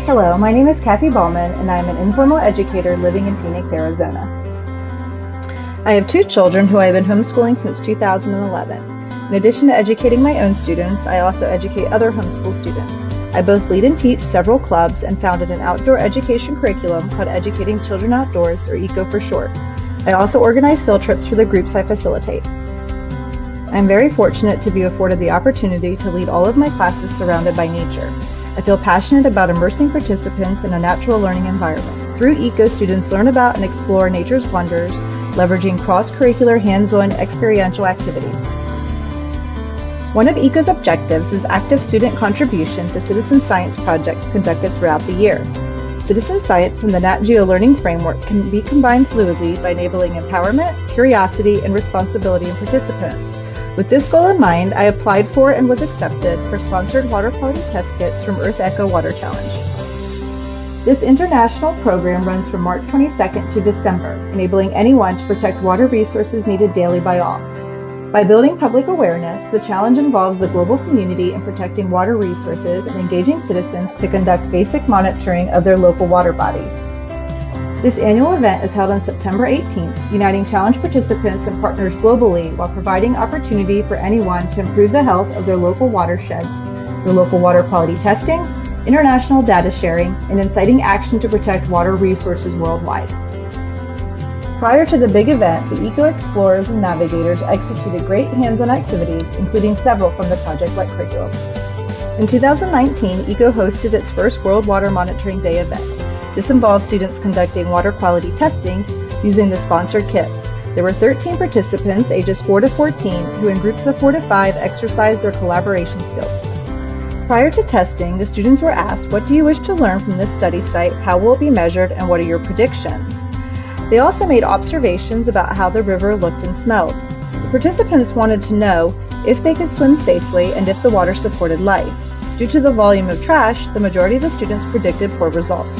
Hello, my name is Kathy Ballman, and I am an informal educator living in Phoenix, Arizona. I have two children who I have been homeschooling since 2011. In addition to educating my own students, I also educate other homeschool students. I both lead and teach several clubs and founded an outdoor education curriculum called Educating Children Outdoors, or ECO for short. I also organize field trips for the groups I facilitate. I am very fortunate to be afforded the opportunity to lead all of my classes surrounded by nature. I feel passionate about immersing participants in a natural learning environment. Through ECO, students learn about and explore nature's wonders, leveraging cross-curricular hands-on experiential activities. One of ECO's objectives is active student contribution to citizen science projects conducted throughout the year. Citizen science and the Nat Geo learning framework can be combined fluidly by enabling empowerment, curiosity, and responsibility in participants. With this goal in mind, I applied for and was accepted for sponsored water quality test kits from EarthEcho Water Challenge. This international program runs from March 22nd to December, enabling anyone to protect water resources needed daily by all. By building public awareness, the challenge involves the global community in protecting water resources and engaging citizens to conduct basic monitoring of their local water bodies. This annual event is held on September 18th, uniting challenge participants and partners globally while providing opportunity for anyone to improve the health of their local watersheds through local water quality testing, international data sharing, and inciting action to protect water resources worldwide. Prior to the big event, the ECO explorers and navigators executed great hands-on activities, including several from the project-like curriculum. In 2019, ECO hosted its first World Water Monitoring Day event. This involves students conducting water quality testing using the sponsored kits. There were 13 participants ages 4 to 14 who in groups of 4 to 5 exercised their collaboration skills. Prior to testing, the students were asked, what do you wish to learn from this study site, how will it be measured, and what are your predictions? They also made observations about how the river looked and smelled. The participants wanted to know if they could swim safely and if the water supported life. Due to the volume of trash, the majority of the students predicted poor results.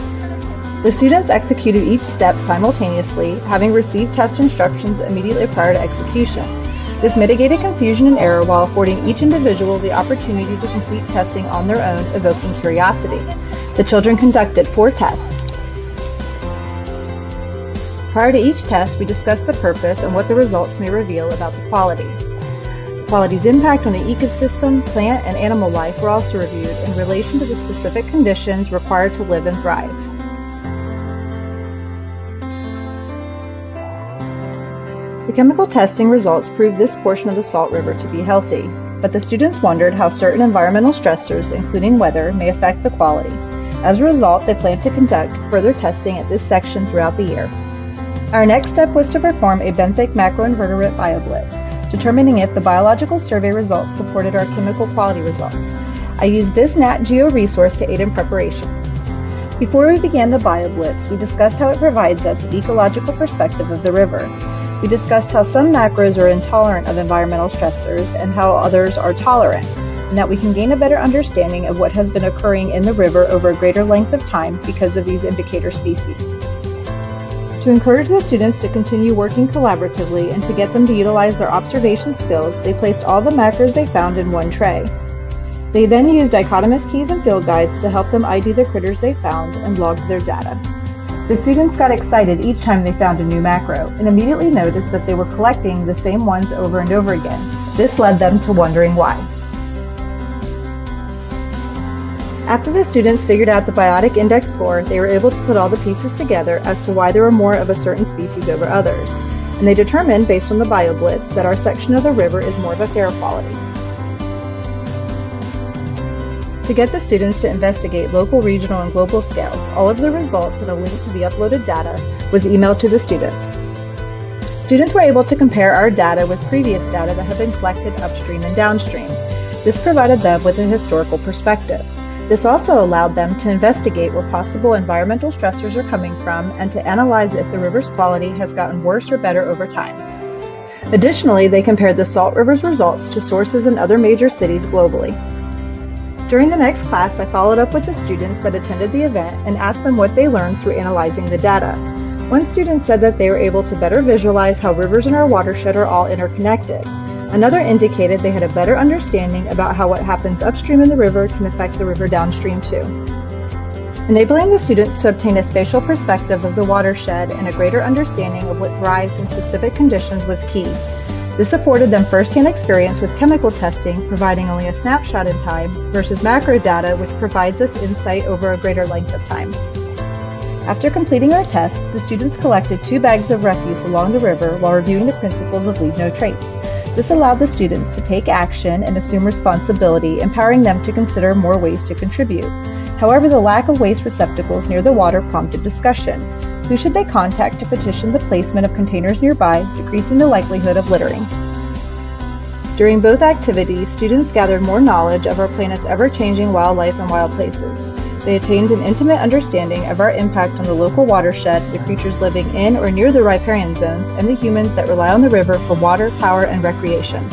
The students executed each step simultaneously, having received test instructions immediately prior to execution. This mitigated confusion and error while affording each individual the opportunity to complete testing on their own, evoking curiosity. The children conducted 4 tests. Prior to each test, we discussed the purpose and what the results may reveal about the quality. The quality's impact on the ecosystem, plant, and animal life were also reviewed in relation to the specific conditions required to live and thrive. The chemical testing results proved this portion of the Salt River to be healthy, but the students wondered how certain environmental stressors, including weather, may affect the quality. As a result, they plan to conduct further testing at this section throughout the year. Our next step was to perform a benthic macroinvertebrate bioblitz, determining if the biological survey results supported our chemical quality results. I used this Nat Geo resource to aid in preparation. Before we began the bioblitz, we discussed how it provides us an ecological perspective of the river. We discussed how some macros are intolerant of environmental stressors and how others are tolerant, and that we can gain a better understanding of what has been occurring in the river over a greater length of time because of these indicator species. To encourage the students to continue working collaboratively and to get them to utilize their observation skills, they placed all the macros they found in one tray. They then used dichotomous keys and field guides to help them ID the critters they found and logged their data. The students got excited each time they found a new macro and immediately noticed that they were collecting the same ones over and over again. This led them to wondering why. After the students figured out the biotic index score, they were able to put all the pieces together as to why there were more of a certain species over others, and they determined, based on the bioblitz, that our section of the river is more of a fair quality. To get the students to investigate local, regional, and global scales, all of the results and a link to the uploaded data was emailed to the students. Students were able to compare our data with previous data that had been collected upstream and downstream. This provided them with a historical perspective. This also allowed them to investigate where possible environmental stressors are coming from and to analyze if the river's quality has gotten worse or better over time. Additionally, they compared the Salt River's results to sources in other major cities globally. During the next class, I followed up with the students that attended the event and asked them what they learned through analyzing the data. One student said that they were able to better visualize how rivers in our watershed are all interconnected. Another indicated they had a better understanding about how what happens upstream in the river can affect the river downstream too. Enabling the students to obtain a spatial perspective of the watershed and a greater understanding of what thrives in specific conditions was key. This afforded them first-hand experience with chemical testing, providing only a snapshot in time, versus macro data, which provides us insight over a greater length of time. After completing our test, the students collected 2 bags of refuse along the river while reviewing the principles of Leave No Trace. This allowed the students to take action and assume responsibility, empowering them to consider more ways to contribute. However, the lack of waste receptacles near the water prompted discussion. Who should they contact to petition the placement of containers nearby, decreasing the likelihood of littering? During both activities, students gathered more knowledge of our planet's ever-changing wildlife and wild places. They attained an intimate understanding of our impact on the local watershed, the creatures living in or near the riparian zones, and the humans that rely on the river for water, power, and recreation.